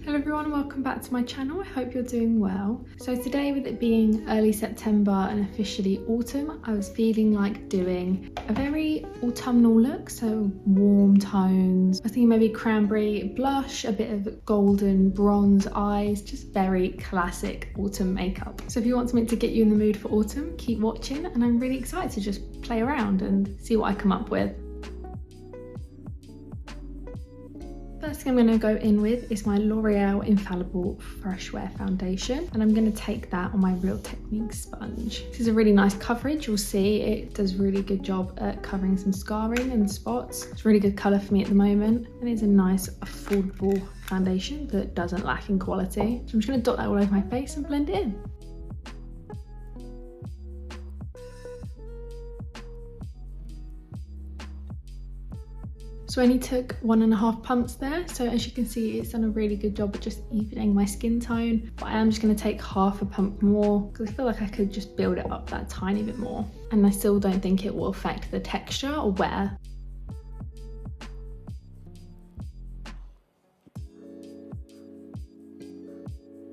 Hello everyone, welcome back to my channel. I hope you're doing well. So today, with it being early September and officially autumn, I was feeling like doing a very autumnal look, so warm tones. I was thinking maybe cranberry blush, a bit of golden bronze eyes, just very classic autumn makeup. So if you want something to get you in the mood for autumn, keep watching, and I'm really excited to just play around and see what I come up with. First thing I'm going to go in with is my L'Oreal Infallible Fresh Wear Foundation, and I'm going to take that on my Real Technique sponge. This is a really nice coverage. You'll see it does a really good job at covering some scarring and spots. It's a really good colour for me at the moment, and it's a nice affordable foundation that doesn't lack in quality. So I'm just going to dot that all over my face and blend it in. So I only took 1.5 pumps there, so as you can see it's done a really good job at just evening my skin tone, but I am just going to take half a pump more because I feel like I could just build it up that tiny bit more, and I still don't think it will affect the texture or wear.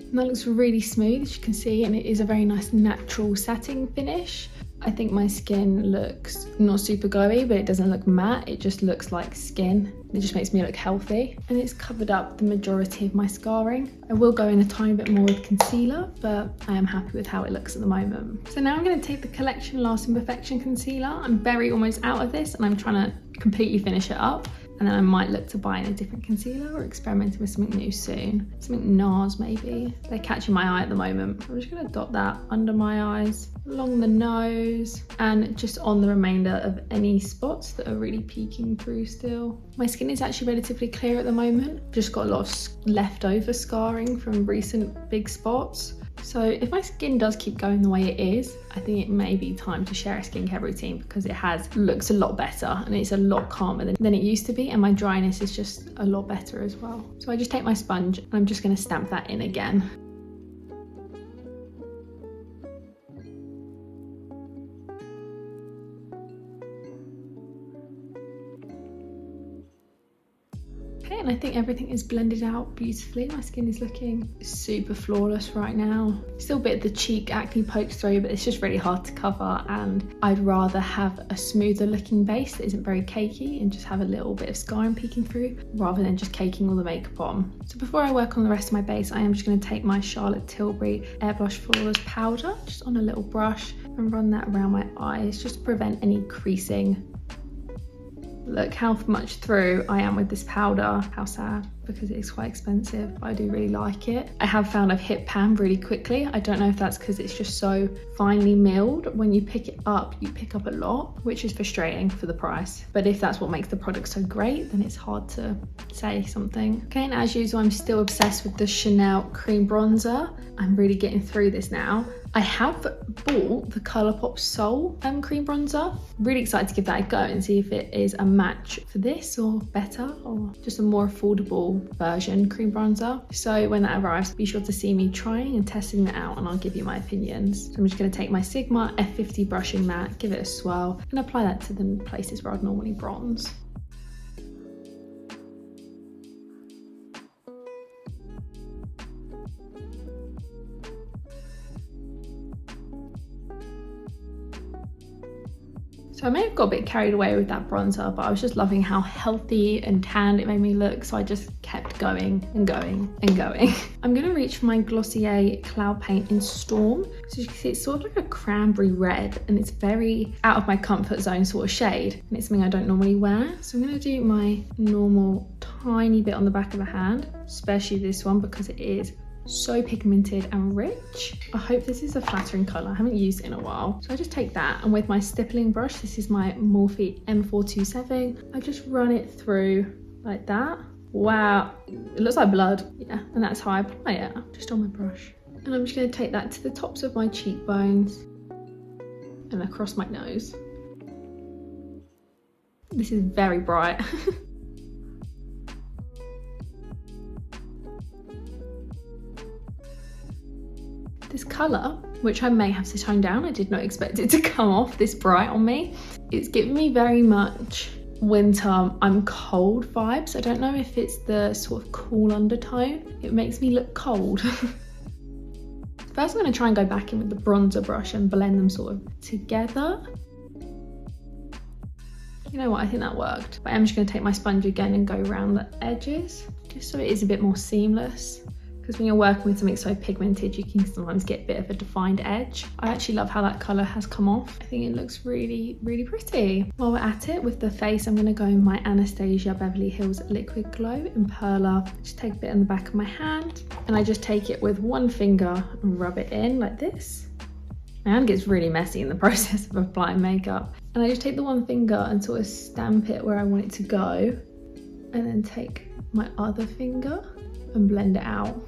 And that looks really smooth, as you can see, and it is a very nice natural satin finish. I think my skin looks not super glowy, but it doesn't look matte, it just looks like skin. It just makes me look healthy, and it's covered up the majority of my scarring. I will go in a tiny bit more with concealer, but I am happy with how it looks at the moment. So now I'm going to take the Collection Lasting Perfection concealer. I'm almost out of this, and I'm trying to completely finish it up. And then I might look to buy in a different concealer or experimenting with something new soon. Something NARS maybe. They're catching my eye at the moment. I'm just going to dot that under my eyes, along the nose, and just on the remainder of any spots that are really peeking through still. My skin is actually relatively clear at the moment. I've just got a lot of leftover scarring from recent big spots. So if my skin does keep going the way it is, I think it may be time to share a skincare routine, because it looks a lot better and it's a lot calmer than it used to be, and my dryness is just a lot better as well. So I just take my sponge and I'm just going to stamp that in again. And I think everything is blended out beautifully. My skin is looking super flawless right now. Still a bit of the cheek acne pokes through, but it's just really hard to cover, and I'd rather have a smoother looking base that isn't very cakey and just have a little bit of scarring peeking through, rather than just caking all the makeup on. So before I work on the rest of my base, I am just going to take my Charlotte Tilbury Airbrush Flawless powder just on a little brush and run that around my eyes just to prevent any creasing. Look how much through I am with this powder. How sad, because it is quite expensive, but I do really like it. I have found I've hit pan really quickly. I don't know if that's because it's just so finely milled. When you pick it up, you pick up a lot, which is frustrating for the price. But if that's what makes the product so great, then it's hard to say something. Okay, and as usual, I'm still obsessed with the Chanel cream bronzer. I'm really getting through this now. I have bought the Colourpop Soul cream bronzer. Really excited to give that a go and see if it is a match for this, or better, or just a more affordable version cream bronzer. So when that arrives, be sure to see me trying and testing it out, and I'll give you my opinions. So I'm just going to take my Sigma F50 brushing mat, give it a swirl, and apply that to the places where I'd normally bronze. So I may have got a bit carried away with that bronzer, but I was just loving how healthy and tanned it made me look, so I just kept going and going and going. I'm going to reach for my Glossier Cloud Paint in Storm. So you can see it's sort of like a cranberry red, and it's very out of my comfort zone sort of shade, and it's something I don't normally wear. So I'm going to do my normal tiny bit on the back of the hand, especially this one because it is so pigmented and rich. I hope this is a flattering colour. I haven't used it in a while. So I just take that, and with my stippling brush, this is my Morphe M427, I just run it through like that. Wow, it looks like blood. Yeah, and that's how I apply it, just on my brush. And I'm just going to take that to the tops of my cheekbones and across my nose. This is very bright. This colour, which I may have to tone down, I did not expect it to come off this bright on me. It's giving me very much winter, I'm cold vibes. I don't know if it's the sort of cool undertone. It makes me look cold. First, I'm going to try and go back in with the bronzer brush and blend them sort of together. You know what, I think that worked. But I'm just going to take my sponge again and go around the edges, just so it is a bit more seamless. Because when you're working with something so pigmented, you can sometimes get a bit of a defined edge. I actually love how that colour has come off. I think it looks really, really pretty. While we're at it, with the face, I'm going to go in my Anastasia Beverly Hills Liquid Glow in Perla. Just take a bit on the back of my hand, and I just take it with one finger and rub it in like this. My hand gets really messy in the process of applying makeup. And I just take the one finger and sort of stamp it where I want it to go, and then take my other finger and blend it out.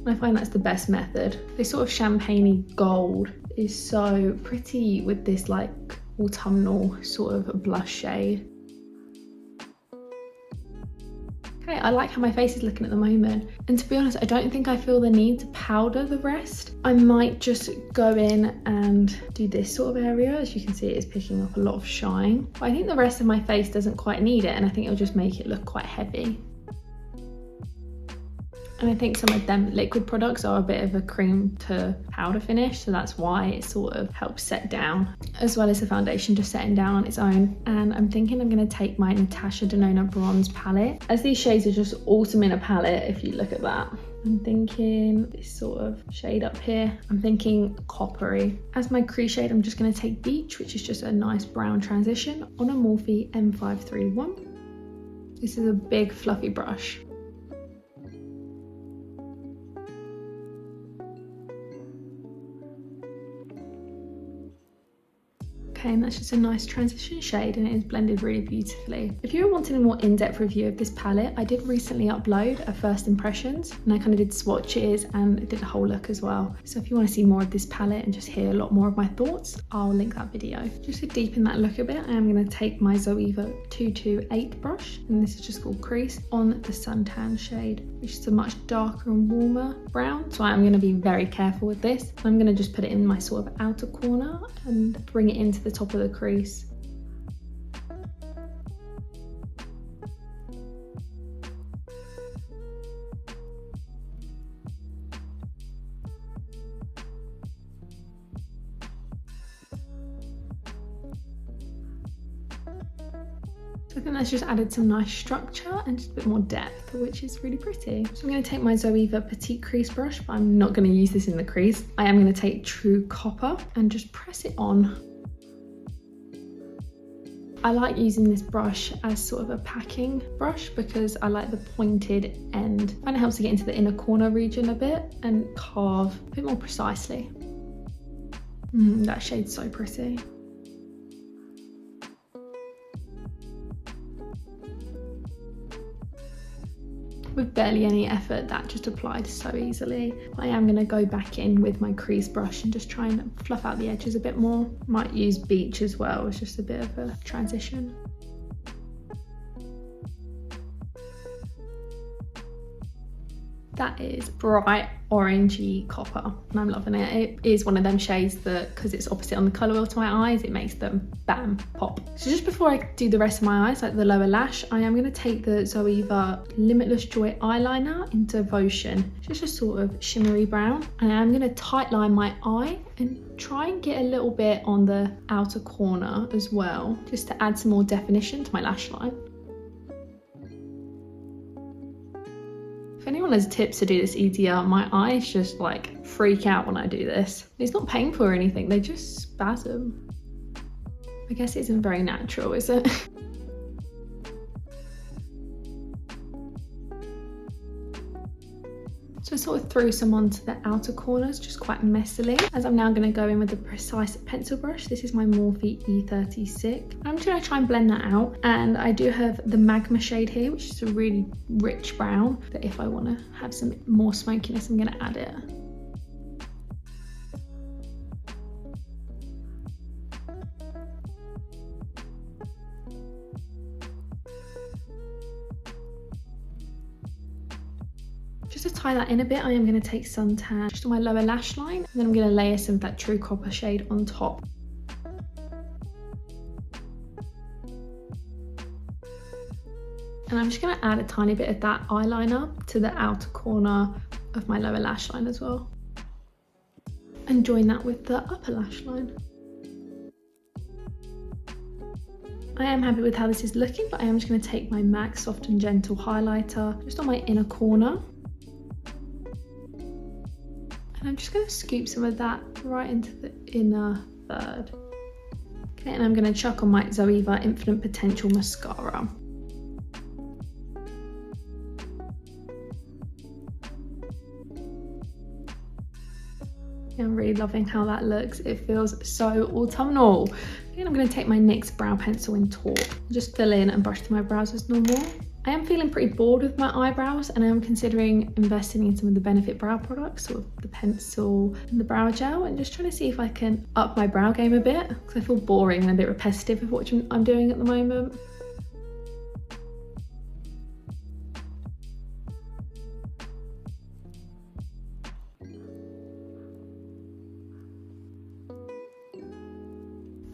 I find that's the best method. This sort of champagne-y gold is so pretty with this like autumnal sort of blush shade. Okay, I like how my face is looking at the moment. And to be honest, I don't think I feel the need to powder the rest. I might just go in and do this sort of area. As you can see, it is picking up a lot of shine. But I think the rest of my face doesn't quite need it, and I think it'll just make it look quite heavy. And I think some of them liquid products are a bit of a cream to powder finish, so that's why it sort of helps set down, as well as the foundation just setting down on its own. And I'm thinking I'm going to take my Natasha Denona Bronze palette, as these shades are just awesome in a palette if you look at that. I'm thinking this sort of shade up here. I'm thinking coppery. As my crease shade, I'm just going to take Beach, which is just a nice brown transition, on a Morphe M531. This is a big fluffy brush. Okay, and that's just a nice transition shade, and it is blended really beautifully. If you're wanting a more in-depth review of this palette, I did recently upload a first impressions, and I kind of did swatches and did a whole look as well. So if you want to see more of this palette and just hear a lot more of my thoughts, I'll link that video. Just to deepen that look a bit, I am going to take my Zoeva 228 brush, and this is just called Crease, on the Suntan shade, which is a much darker and warmer brown. So I'm going to be very careful with this. I'm going to just put it in my sort of outer corner and bring it into the top of the crease. So I think that's just added some nice structure and just a bit more depth, which is really pretty. So I'm going to take my Zoeva Petite Crease brush, but I'm not going to use this in the crease. I am going to take True Copper and just press it on. I like using this brush as sort of a packing brush because I like the pointed end. And it helps to get into the inner corner region a bit and carve a bit more precisely. That shade's so pretty. With barely any effort, that just applied so easily. I am going to go back in with my crease brush and just try and fluff out the edges a bit more. Might use Beach as well, it's just a bit of a transition. That is bright orangey copper, and I'm loving it. It is one of them shades that, because it's opposite on the colour wheel to my eyes, it makes them bam, pop. So just before I do the rest of my eyes, like the lower lash, I am going to take the Zoeva Limitless Joy eyeliner in Devotion. Just a sort of shimmery brown, and I'm going to tight line my eye and try and get a little bit on the outer corner as well, just to add some more definition to my lash line. If anyone has tips to do this easier, my eyes just like freak out when I do this. It's not painful or anything, they just spasm. I guess it isn't very natural, is it? So I sort of threw some onto the outer corners, just quite messily. As I'm now going to go in with the Precise pencil brush. This is my Morphe E36. I'm just going to try and blend that out. And I do have the Magma shade here, which is a really rich brown. But if I want to have some more smokiness, I'm going to add it. Just to tie that in a bit, I am going to take Suntan just on my lower lash line, and then I'm going to layer some of that True Copper shade on top. And I'm just going to add a tiny bit of that eyeliner to the outer corner of my lower lash line as well. And join that with the upper lash line. I am happy with how this is looking, but I am just going to take my MAC Soft and Gentle highlighter just on my inner corner. And I'm just going to scoop some of that right into the inner third. Okay, and I'm going to chuck on my Zoeva Infinite Potential Mascara. I'm really loving how that looks. It feels so autumnal. And I'm going to take my NYX brow pencil in Taupe, just fill in and brush through my brows as normal. I am feeling pretty bored with my eyebrows and I am considering investing in some of the Benefit brow products, sort of the pencil and the brow gel, and just trying to see if I can up my brow game a bit, because I feel boring and a bit repetitive with what I'm doing at the moment.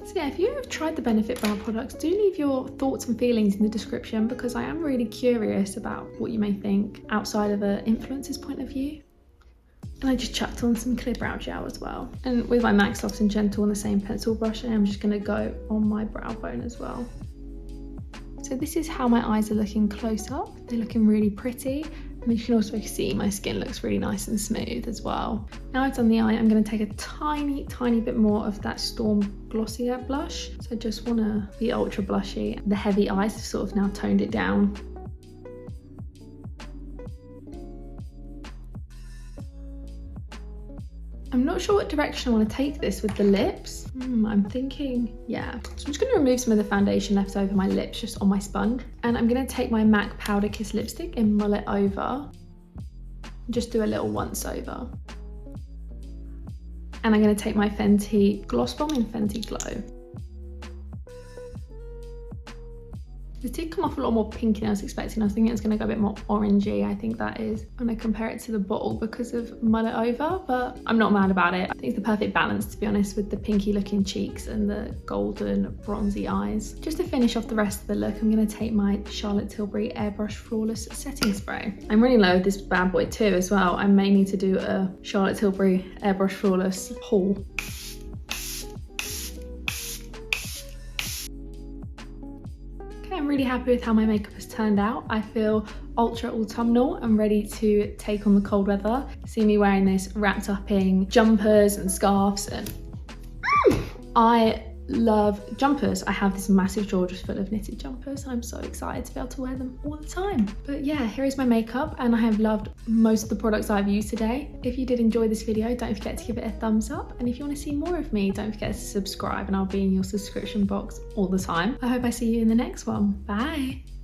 So yeah, if you have tried the Benefit brow products, do leave your thoughts and feelings in the description, because I am really curious about what you may think outside of an influencer's point of view. And I just chucked on some clear brow gel as well. And with my MAC Soft and Gentle on the same pencil brush, I am just going to go on my brow bone as well. So this is how my eyes are looking close up. They're looking really pretty. And you can also see my skin looks really nice and smooth as well. Now I've done the eye, I'm going to take a tiny bit more of that Storm Glossier blush. So I just want to be ultra blushy. The heavy eyes have sort of now toned it down. I'm not sure what direction I want to take this with the lips. I'm thinking, yeah. So I'm just going to remove some of the foundation left over my lips just on my sponge. And I'm going to take my MAC Powder Kiss lipstick and mull it over. Just do a little once over. And I'm going to take my Fenty Gloss Bomb in Fenty Glow. This did come off a lot more pink than I was expecting. I was thinking it's going to go a bit more orangey. I think that is when I compare it to the bottle because of mull it over, but I'm not mad about it. I think it's the perfect balance, to be honest, with the pinky looking cheeks and the golden bronzy eyes. Just to finish off the rest of the look, I'm going to take my Charlotte Tilbury Airbrush Flawless Setting Spray. I'm running low with this bad boy too as well. I may need to do a Charlotte Tilbury Airbrush Flawless haul. I'm really happy with how my makeup has turned out. I feel ultra autumnal and ready to take on the cold weather. See me wearing this wrapped up in jumpers and scarves, and I love jumpers. I have this massive drawer just full of knitted jumpers and I'm so excited to be able to wear them all the time. But yeah, here is my makeup and I have loved most of the products I've used today. If you did enjoy this video, don't forget to give it a thumbs up, and if you want to see more of me, don't forget to subscribe and I'll be in your subscription box all the time. I hope I see you in the next one. Bye!